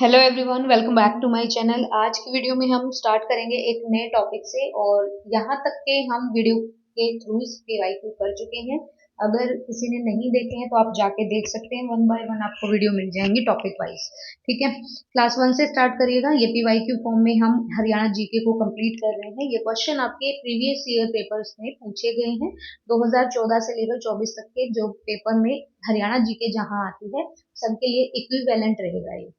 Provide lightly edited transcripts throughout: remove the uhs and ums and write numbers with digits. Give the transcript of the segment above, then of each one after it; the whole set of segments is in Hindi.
Hello everyone, welcome back to my channel. आज की वीडियो में हम स्टार्ट करेंगे एक नए टॉपिक से और यहाँ तक के हम वीडियो के थ्रू PYQ कर चुके हैं। अगर किसी ने नहीं देखे हैं तो आप जाके देख सकते हैं, वन बाय वन आपको वीडियो मिल जाएंगी टॉपिक वाइज। ठीक है, क्लास 1 से स्टार्ट करिएगा। ये PYQ फॉर्म में हम हरियाणा जीके को कंप्लीट कर रहे हैं। ये क्वेश्चन आपके प्रीवियस ईयर पेपर्स में पूछे गए हैं। 2014 से लेकर 24 तक के जो पेपर में हरियाणा जीके जहाँ आती है सबके लिए इक्विवेलेंट रहेगा ये।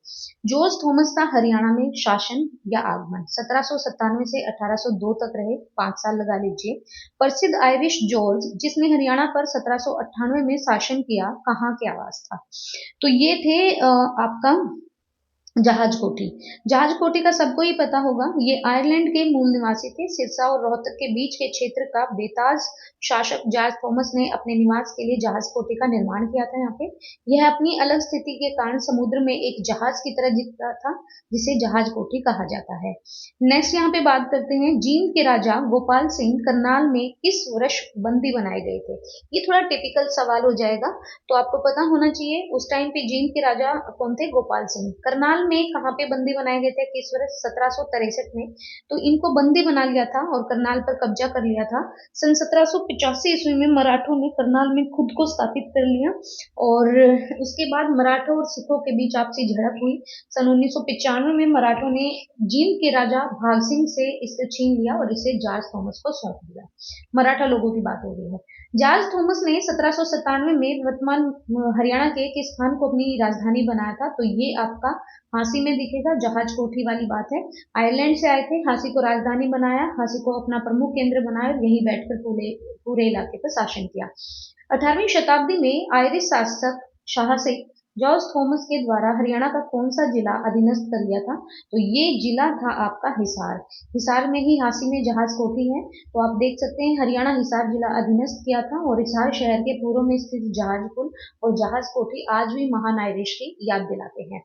जॉर्ज थॉमस का हरियाणा में शासन या आगमन 1797 से 1802 तक रहे, 5 साल लगा लीजिए। प्रसिद्ध आयरिश जॉर्ज जिसने हरियाणा पर 1798 में शासन किया, कहाँ के आवास था? तो ये थे आपका जहाज कोठी। जहाज कोठी का सबको ही पता होगा, ये आयरलैंड के मूल निवासी थे। सिरसा और रोहतक के बीच के क्षेत्र का बेताज शासक जॉर्ज थॉमस ने अपने निवास के लिए जहाज कोठी का निर्माण किया था। यहाँ पे यह अपनी अलग स्थिति के कारण समुद्र में एक जहाज की तरह दिखता था, जिसे जहाज कोठी कहा जाता है। नेक्स्ट यहाँ पे बात करते हैं, जींद के राजा गोपाल सिंह करनाल में किस वर्ष बंदी बनाए गए थे? ये थोड़ा टिपिकल सवाल हो जाएगा, तो आपको पता होना चाहिए उस टाइम पे जींद के राजा कौन थे? गोपाल सिंह। करनाल में कहाँ पे बंदी बनाए गए थे? किस वर्ष? 1763 में। तो इनको बंदी बना लिया था और करनाल पर कब्जा कर लिया था। सन 1785 ईस्वी में मराठों ने करनाल में खुद को स्थापित कर लिया और उसके बाद मराठों और सिखों के बीच आपसी झड़प हुई। सन 1995 में मराठों ने जींद के राजा भाग सिंह से इसे छीन लिया और इसे जॉर्ज थॉमस को सौंप दिया। मराठा लोगों की बात हो रही है। जॉर्ज थॉमस ने 1797 में वर्तमान हरियाणा के किस स्थान को अपनी राजधानी बनाया था? तो ये आपका हांसी में दिखेगा, जहाज कोठी वाली बात है। आयरलैंड से आए थे, हांसी को राजधानी बनाया, हांसी को अपना प्रमुख केंद्र बनाया और यहीं बैठकर पूरे इलाके पर शासन किया। 18वीं शताब्दी में आयरिश शासक शासक जॉर्ज थॉमस के द्वारा हरियाणा का कौन सा जिला अधीनस्थ कर लिया था? तो ये जिला था आपका हिसार। हिसार में ही हांसी में जहाज कोठी है, तो आप देख सकते हैं हरियाणा हिसार जिला अधीनस्थ किया था और हिसार शहर के पूर्व में स्थित जहाज पुल और जहाज कोठी आज भी महान आयरिश की याद दिलाते हैं।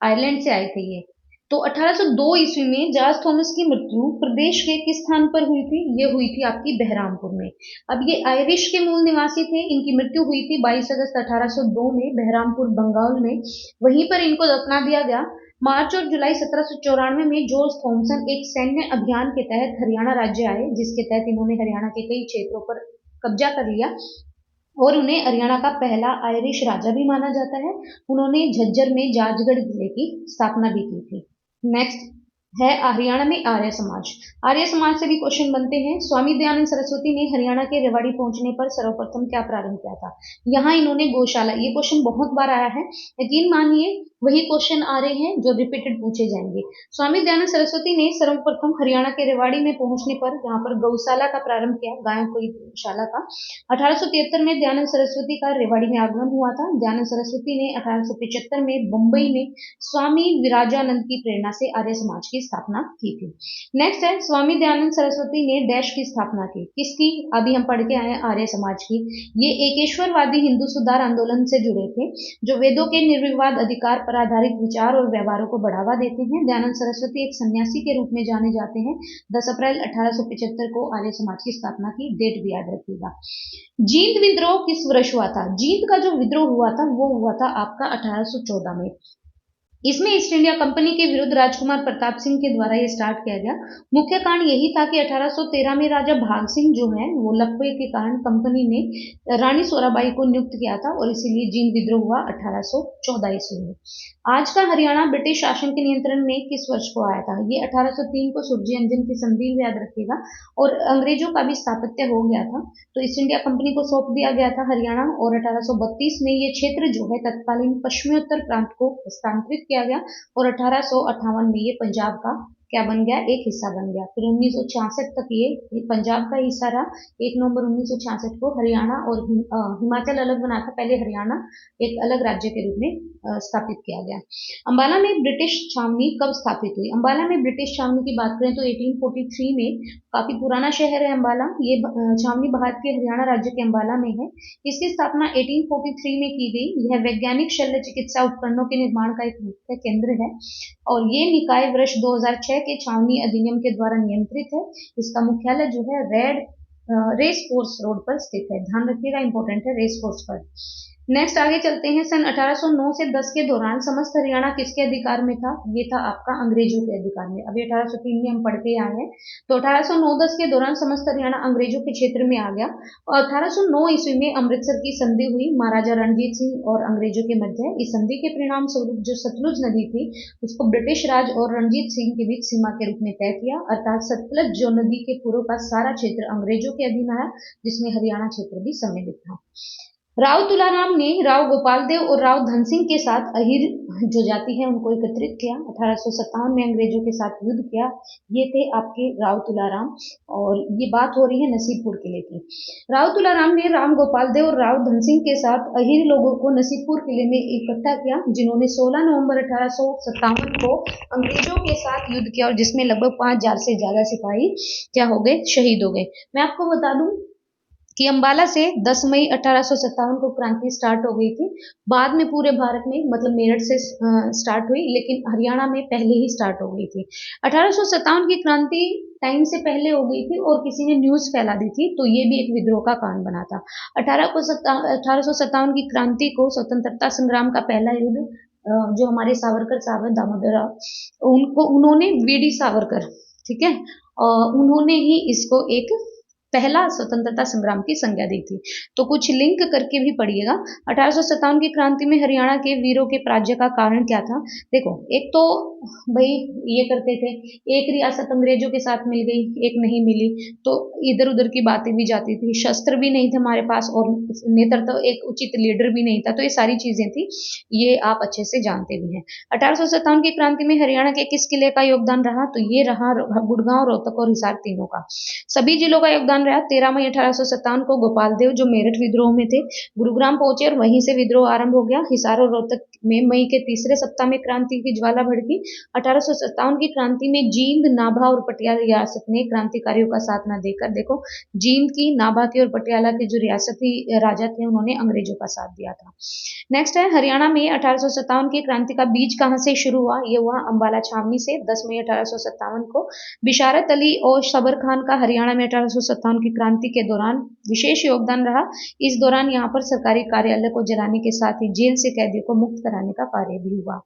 आयरलैंड से आए थे ये। तो 1802 ईस्वी में जॉर्ज थॉमस की मृत्यु प्रदेश के किस स्थान पर हुई थी? ये हुई थी आपकी बहरामपुर में। अब ये आयरिश के मूल निवासी थे, इनकी मृत्यु हुई थी 22 अगस्त 1802 में बहरामपुर बंगाल में। वहीं पर इनको दफना दिया गया। मार्च और जुलाई 1794 में जॉर्ज थॉमसन एक सैन्य अभियान के तहत हरियाणा राज्य आए, जिसके तहत इन्होंने हरियाणा के कई क्षेत्रों पर कब्जा कर लिया और उन्हें हरियाणा का पहला आयरिश राजा भी माना जाता है। उन्होंने झज्जर में जाजगढ़ जिले की स्थापना भी की थी। नेक्स्ट है हरियाणा में आर्य समाज। आर्य समाज से भी क्वेश्चन बनते हैं। स्वामी दयानंद सरस्वती ने हरियाणा के रेवाड़ी पहुंचने पर सर्वप्रथम क्या प्रारंभ किया था? यहाँ इन्होंने गौशाला, ये क्वेश्चन बहुत बार आया है, यकीन मानिए वही क्वेश्चन आ रहे हैं जो रिपीटेड पूछे जाएंगे। स्वामी दयानंद सरस्वती ने सर्वप्रथम हरियाणा के रेवाड़ी में पहुंचने पर यहाँ पर गौशाला का प्रारंभ किया, गायों की गौशाला का। 1873 में दयानंद सरस्वती का रेवाड़ी में आगमन हुआ था। दयानंद सरस्वती ने 1875 में बंबई में स्वामी विराजानंद की प्रेरणा से आर्य समाज की स्थापना की थी। नेक्स्ट है, स्वामी दयानंद सरस्वती ने डैश की स्थापना की, किसकी? अभी हम पढ़ के आए आर्य समाज की। ये एकेश्वरवादी हिंदू सुधार आंदोलन से जुड़े थे, जो वेदों के निर्विवाद अधिकार पर आधारित विचार और व्यवहारों को बढ़ावा देते हैं। दयानंद सरस्वती एक सन्यासी के रूप में जाने जाते हैं। 10 अप्रैल 1875 को आर्य समाज की स्थापना की, डेट भी याद रखिएगा। जींद विद्रोह किस वर्ष हुआ था? जींद का जो विद्रोह हुआ था वो हुआ था आपका 1814 में। इसमें ईस्ट इंडिया कंपनी के विरुद्ध राजकुमार प्रताप सिंह के द्वारा ये स्टार्ट किया गया। मुख्य कारण यही था कि 1813 में राजा भाग सिंह जो है वो लकवे के कारण कंपनी ने रानी सोराबाई को नियुक्त किया था और इसीलिए जींद विद्रोह हुआ 1814 ईस्वी में। आज का हरियाणा ब्रिटिश शासन के नियंत्रण में किस वर्ष को आया था? ये 1803 को सुरजी अंजन की संधि याद रखिएगा और अंग्रेजों का भी स्थापत्य हो गया था, तो ईस्ट इंडिया कंपनी को सौंप दिया गया था हरियाणा। और 1832 में ये क्षेत्र जो है तत्कालीन पश्चिमोत्तर प्रांत को हस्तांतरित किया गया और 1858 में ये पंजाब का क्या बन गया? एक हिस्सा बन गया। फिर 1966 तक ये पंजाब का हिस्सा रहा। 1 नवंबर 1966 को हरियाणा और हिमाचल अलग बना था, पहले हरियाणा एक अलग राज्य के रूप में स्थापित किया गया। अंबाला में ब्रिटिश छावनी कब स्थापित हुई? अंबाला में ब्रिटिश छावनी की बात करें तो 1843 में, काफी पुराना शहर है अंबाला। ये छावनी भारत के हरियाणा राज्य के अंबाला में है। इसकी स्थापना 1843 में की गई। यह वैज्ञानिक शल्य चिकित्सा उपकरणों के निर्माण का एक मुख्य केंद्र है और ये निकाय वर्ष 2006 के छावनी अधिनियम के द्वारा नियंत्रित है। इसका मुख्यालय जो है रेस कोर्स रोड पर स्थित है, ध्यान रखिएगा, इंपॉर्टेंट है, रेस कोर्स पर। नेक्स्ट आगे चलते हैं। सन 1809 से 10 के दौरान समस्त हरियाणा किसके अधिकार में था? ये था आपका अंग्रेजों के अधिकार में। अभी 1803 में हम पढ़ के आए हैं, तो 1809-10 के दौरान समस्त हरियाणा अंग्रेजों के क्षेत्र में आ गया। और 1809 ईस्वी में अमृतसर की संधि हुई महाराजा रणजीत सिंह और अंग्रेजों के मध्य। इस संधि के परिणाम स्वरूप जो सतलुज नदी थी उसको ब्रिटिश राज और रणजीत सिंह के बीच सीमा के रूप में तय किया, अर्थात सतलज जो नदी के पूर्व का सारा क्षेत्र अंग्रेजों के अधीन आया, जिसमें हरियाणा क्षेत्र भी सम्मिलित था। राव तुलाराम ने राव गोपाल देव और राव धन सिंह के साथ अहिर जो जाति है उनको एकत्रित किया। 1857 में अंग्रेजों के साथ युद्ध किया। ये थे आपके राव तुलाराम, और ये बात हो रही है नसीबपुर किले की। राव तुलाराम ने राम गोपाल देव और राव धन सिंह के साथ अहिर लोगों को नसीबपुर किले में इकट्ठा किया, जिन्होंने 16 नवंबर 1857 को अंग्रेजों के साथ युद्ध किया, और जिसमें लगभग 5000 से ज्यादा सिपाही क्या हो गए? शहीद हो गए। मैं आपको बता दूं कि अंबाला से 10 मई 1857 को क्रांति स्टार्ट हो गई थी। बाद में पूरे भारत में मतलब मेरठ से स्टार्ट हुई, लेकिन हरियाणा में पहले ही स्टार्ट हो गई थी। 1857 की क्रांति टाइम से पहले हो गई थी और किसी ने न्यूज फैला दी थी, तो ये भी एक विद्रोह का कारण बना था। 1857 की क्रांति को स्वतंत्रता संग्राम का पहला युद्ध जो हमारे सावरकर साहब है दामोदर राव, उन्होंने वीडी सावरकर, ठीक है, उन्होंने ही इसको एक पहला स्वतंत्रता संग्राम की संज्ञा दी थी। तो कुछ लिंक करके भी पढ़िएगा। 1857 की क्रांति में हरियाणा के वीरों के पराजय का कारण क्या था? देखो, एक तो भाई ये करते थे, एक रियासत अंग्रेजों के साथ मिल गई, एक नहीं मिली, तो इधर उधर की बातें भी जाती थी, शस्त्र भी नहीं थे हमारे पास और नेतृत्व एक उचित लीडर भी नहीं था, तो ये सारी चीजें थी, ये आप अच्छे से जानते भी हैं। 1857 की क्रांति में हरियाणा के किस किले का योगदान रहा? तो ये रहा गुड़गांव, रोहतक और हिसार, तीनों का। सभी जिलों का योगदान रहा। 13 मई 1857 को गोपाल देव जो मेरठ विद्रोह में थे गुरुग्राम पहुंचे और वहीं से विद्रोह आरंभ हो गया। हिसार और रोहतक में मई के तीसरे सप्ताह में क्रांति की ज्वाला भड़की। 1857 की क्रांति में जींद, नाभा और पटियाला रियासत ने क्रांतिकारियों का साथ न देकर, देखो, जींद की, नाभा की और पटियाला के जो रियासती राजा थे उन्होंने अंग्रेजों का साथ दिया था। नेक्स्ट है, हरियाणा में 1857 की क्रांति का बीज कहां से शुरू हुआ? ये हुआ अंबाला छावनी से 10 मई 1857 को। बिशारत अली और सबर खान का हरियाणा में 1857 की क्रांति के दौरान विशेष योगदान रहा। इस दौरान यहाँ पर सरकारी कार्यालय को जलाने के साथ ही जेल से कैदियों को मुक्त कराने का कार्य भी हुआ।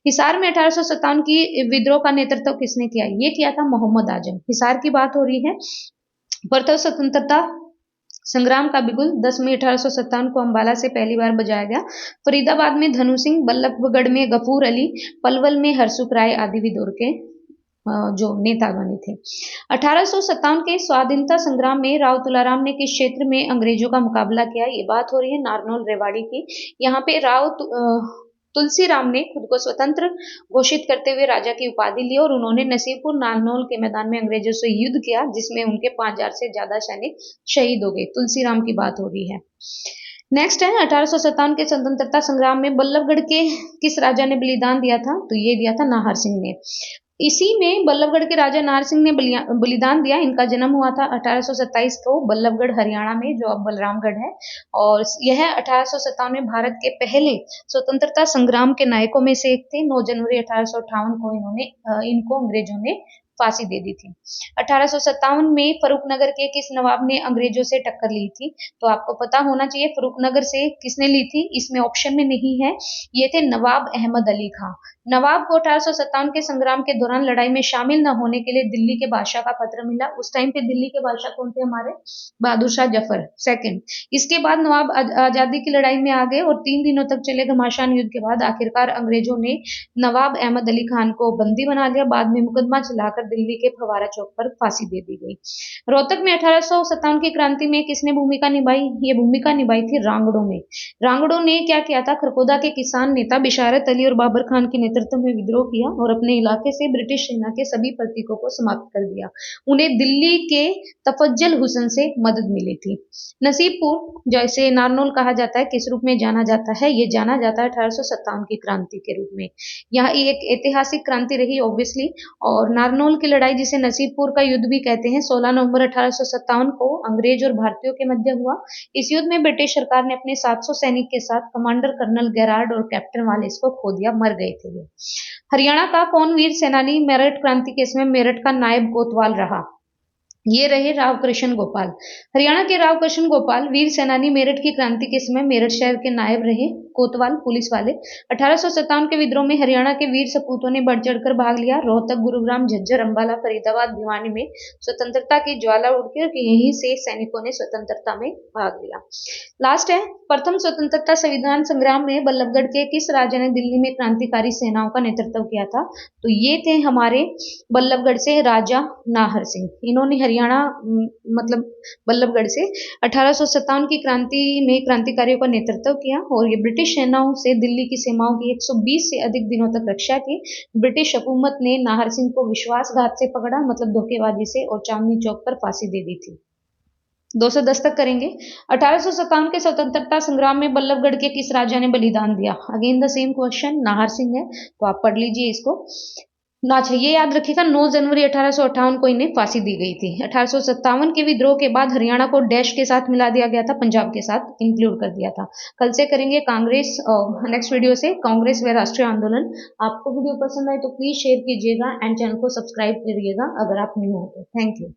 हिसार में 1857 की विद्रोह का नेतृत्व किसने किया? ये किया था मोहम्मद आजम। हिसार की बात हो रही है। प्रथम स्वतंत्रता संग्राम का बिगुल 10 मई 1857 को अंबाला से पहली बार बजाया गया। फरीदाबाद में धनु सिंह, बल्लभगढ़ में गफूर अली, पलवल में हरसुख राय आदि भी दौर के जो नेता बने थे। 1857 के स्वाधीनता संग्राम में राव तुलाराम ने किस क्षेत्र में अंग्रेजों का मुकाबला किया? ये बात हो रही है नारनौल रेवाड़ी की। यहाँ पे तुलसीराम ने खुद को स्वतंत्र घोषित करते हुए राजा की उपाधि ली और उन्होंने नसीबपुर नारनौल के मैदान में अंग्रेजों से युद्ध किया, जिसमें उनके 5000 से ज्यादा सैनिक शहीद हो गए। तुलसीराम की बात हो रही है। नेक्स्ट है, 1857 के स्वतंत्रता संग्राम में बल्लभगढ़ के किस राजा ने बलिदान दिया था? तो ये दिया था नाहर सिंह ने। इसी में बल्लभगढ़ के राजा नाहर सिंह ने बलिदान दिया। इनका जन्म हुआ था 1827 को बल्लभगढ़ हरियाणा में, जो अब बलरामगढ़ है, और यह 1857 में भारत के पहले स्वतंत्रता संग्राम के नायकों में से एक थे। 9 जनवरी 1858 को इनको अंग्रेजों ने फांसी दे दी थी। 1857 में फरुखनगर के किस नवाब ने अंग्रेजों से टक्कर ली थी? तो आपको पता होना चाहिए फरुखनगर से किसने ली थी, इसमें ऑप्शन में नहीं है, ये थे नवाब अहमद अली खां। नवाब को 1857 के संग्राम के दौरान लड़ाई में शामिल न होने के लिए दिल्ली के बादशाह का पत्र मिला। उस टाइम पे दिल्ली के बादशाह कौन थे? हमारे बहादुर शाह जफर सेकंड। इसके बाद नवाब आजादी की लड़ाई में आ गए और 3 दिनों तक चले घमासान युद्ध के बाद आखिरकार अंग्रेजों ने नवाब अहमद अली खान को बंदी बना लिया। बाद में मुकदमा चलाकर दिल्ली के फवारा चौक पर फांसी दे दी गई। रोहतक में 1857 की क्रांति में किसने भूमिका निभाई? ये भूमिका निभाई थी रांगड़ों में। रांगड़ों ने क्या किया था? खरखोदा के किसान नेता बिशारत अली और बाबर खान के नेतृत्व में विद्रोह किया और अपने इलाके से ब्रिटिश सेना के सभी प्रतीकों को समाप्त कर दिया। उन्हें दिल्ली के तफज्जल हुसैन से मदद मिली थी। नसीबपुर, जैसे नारनौल कहा जाता है, किस रूप में जाना जाता है? ये जाना जाता है 1857 की क्रांति के रूप में। यहाँ एक ऐतिहासिक क्रांति रही ऑब्वियसली, और नारनौल की लड़ाई, जिसे नसीबपुर का युद्ध भी कहते हैं, 16 नवंबर 1857 को अंग्रेज और भारतीयों के मध्य हुआ। इस युद्ध में ब्रिटिश सरकार ने अपने 700 सैनिक के साथ कमांडर कर्नल गेरार्ड और कैप्टन वालेस को खो दिया, मर गए थे ये। हरियाणा का कौन वीर सेनानी मेरठ क्रांति केस में मेरठ का नायब कोतवाल रहा? ये रहे राव कृष्ण गोपाल। हरियाणा के राव कृष्ण गोपाल वीर सेनानी, मेरठ की क्रांति के समय मेरठ शहर के नायब रहे, कोतवाल पुलिस वाले। 1857 के विद्रोह में हरियाणा के वीर सपूतों ने बढ़ चढ़कर भाग लिया। रोहतक, गुरुग्राम, झज्जर, अंबाला, फरीदाबाद, भिवानी में स्वतंत्रता की ज्वाला उठी और यहीं से सैनिकों ने स्वतंत्रता में भाग लिया। लास्ट है, प्रथम स्वतंत्रता संविधान संग्राम में बल्लभगढ़ के किस राजा ने दिल्ली में क्रांतिकारी सेनाओं का नेतृत्व किया था? तो ये थे हमारे बल्लभगढ़ से राजा नाहर सिंह। इन्होंने हरियाणा मतलब बल्लभगढ़ से 1857 की क्रांति में क्रांतिकारियों का नेतृत्व किया और ये ब्रिटिश सेनाओं से दिल्ली की सीमाओं की 120 से अधिक दिनों तक रक्षा की। ब्रिटिश हुकूमत ने नाहर सिंह को विश्वासघात से पकड़ा, मतलब धोखेबाजी से, और चांदनी चौक पर फांसी दे दी थी। 210 तक करेंगे। 1857 के स्वतंत्रता संग्राम में बल्लभगढ़ के किस राजा ने बलिदान दिया? Again the same question, Nahar Singh है, तो आप पढ़ लीजिए इसको। अच्छा, ये याद रखिएगा, 9 जनवरी 1858 को इन्हें फांसी दी गई थी। 1857 के विद्रोह के बाद हरियाणा को डैश के साथ मिला दिया गया था, पंजाब के साथ इंक्लूड कर दिया था। कल से करेंगे कांग्रेस, नेक्स्ट वीडियो से कांग्रेस व राष्ट्रीय आंदोलन। आपको वीडियो पसंद आए तो प्लीज शेयर कीजिएगा एंड चैनल को सब्सक्राइब करिएगा अगर आप न्यू हो तो। Thank you.